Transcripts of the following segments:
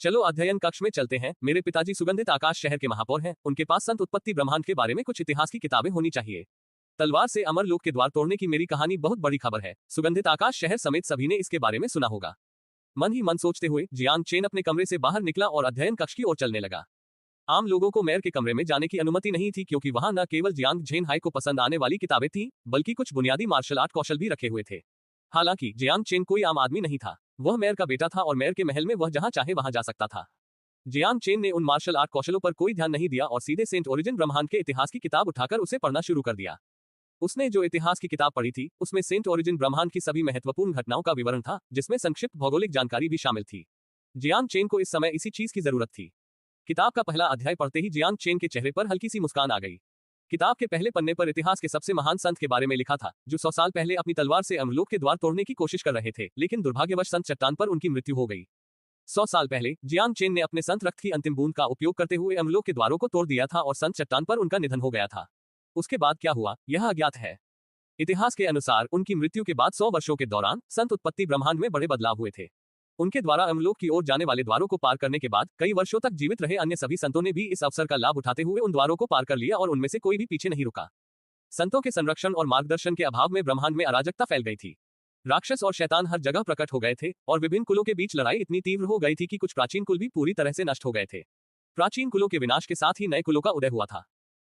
चलो अध्ययन कक्ष में चलते हैं। मेरे पिताजी सुगंधित आकाश शहर के महापौर हैं, उनके पास संत उत्पत्ति ब्रह्मांड के बारे में कुछ इतिहास की किताबें होनी चाहिए। तलवार से अमर लोक के द्वार तोड़ने की मेरी कहानी बहुत बड़ी खबर है। सुगंधित आकाश शहर समेत सभी ने इसके बारे में सुना होगा। मन ही मन सोचते हुए जियांग चेन अपने कमरे से बाहर निकला और अध्ययन कक्ष की ओर चलने लगा। आम लोगों को मेयर के कमरे में जाने की अनुमति नहीं थी, क्योंकि वहां न केवल जियांग झेन हाई को पसंद आने वाली किताबें थीं, बल्कि कुछ बुनियादी मार्शल आर्ट कौशल भी रखे हुए थे। हालांकि जियांग चेन कोई आम आदमी नहीं था, वह मेयर का बेटा था और मेयर के महल में वह जहां चाहे वहां जा सकता था। जियांग चेन ने उन मार्शल आर्ट कौशलों पर कोई ध्यान नहीं दिया और सीधे सेंट ओरिजिन ब्रह्मांड के इतिहास की किताब उठाकर उसे पढ़ना शुरू कर दिया। उसने जो इतिहास की किताब पढ़ी थी, उसमें सेंट ओरिजिन ब्रह्मांड की सभी महत्वपूर्ण घटनाओं का विवरण था, जिसमें संक्षिप्त भौगोलिक जानकारी भी शामिल थी। जियांग चेन को इस समय इसी चीज की जरूरत थी। किताब का पहला अध्याय पढ़ते ही जियांग चेन के चेहरे पर हल्की सी मुस्कान आ गई। किताब के पहले पन्ने पर इतिहास के सबसे महान संत के बारे में लिखा था, जो 100 साल पहले अपनी तलवार से अमरलोक के द्वार तोड़ने की कोशिश कर रहे थे, लेकिन दुर्भाग्यवश संत चट्टान पर उनकी मृत्यु हो गई। 100 साल पहले जियांग चेन ने अपने संत रक्त की अंतिम बूंद का उपयोग करते हुए अमरलोक के द्वारों को तोड़ दिया था और संत चट्टान पर उनका निधन हो गया था। उसके बाद क्या हुआ, यह अज्ञात है। इतिहास के अनुसार उनकी मृत्यु के बाद 100 वर्षों के दौरान संत उत्पत्ति ब्रह्मांड में बड़े बदलाव हुए थे। उनके द्वारा अमरलोक की ओर जाने वाले द्वारों को पार करने के बाद कई वर्षों तक जीवित रहे अन्य सभी संतों ने भी इस अवसर का लाभ उठाते हुए उन द्वारों को पार कर लिया और उनमें से कोई भी पीछे नहीं रुका। संतों के संरक्षण और मार्गदर्शन के अभाव में ब्रह्मांड में अराजकता फैल गई थी। राक्षस और शैतान हर जगह प्रकट हो गए थे और विभिन्न कुलों के बीच लड़ाई इतनी तीव्र हो गई थी कि कुछ प्राचीन कुल भी पूरी तरह से नष्ट हो गए थे। प्राचीन कुलों के विनाश के साथ ही नए कुलों का उदय हुआ था।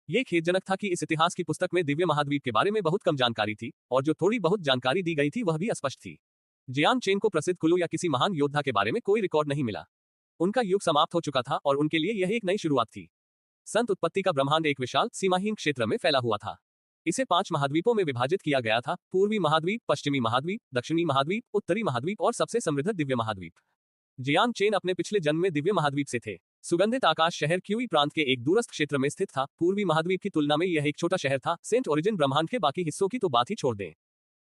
ये खेदजनक था कि इस इतिहास की पुस्तक में दिव्य महाद्वीप के बारे में बहुत कम जानकारी थी और जो थोड़ी बहुत जानकारी दी गई थी वह भी अस्पष्ट थी। जियांग चेन को प्रसिद्ध कुलों या किसी महान योद्धा के बारे में कोई रिकॉर्ड नहीं मिला। उनका युग समाप्त हो चुका था और उनके लिए यह एक नई शुरुआत थी। संत उत्पत्ति का ब्रह्मांड एक विशाल सीमाहीन क्षेत्र में फैला हुआ था। इसे 5 महाद्वीपों में विभाजित किया गया था: पूर्वी महाद्वीप, पश्चिमी महाद्वीप, दक्षिणी महाद्वीप, उत्तरी महाद्वीप और सबसे समृद्ध दिव्य महाद्वीप। जियांग चेन अपने पिछले जन्म में दिव्य महाद्वीप से थे। सुगंधित आकाश शहर क्यूई प्रांत के एक दूरस्थ क्षेत्र में स्थित था। पूर्वी महाद्वीप की तुलना में यह एक छोटा शहर था। सेंट ओरिजिन ब्रह्मांड के बाकी हिस्सों की तो बात ही छोड़ दें।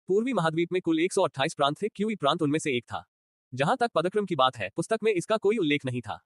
पूर्वी महाद्वीप में कुल 128 प्रांत थे, क्यूई प्रांत उनमें से एक था। जहां तक पदक्रम की बात है, पुस्तक में इसका कोई उल्लेख नहीं था।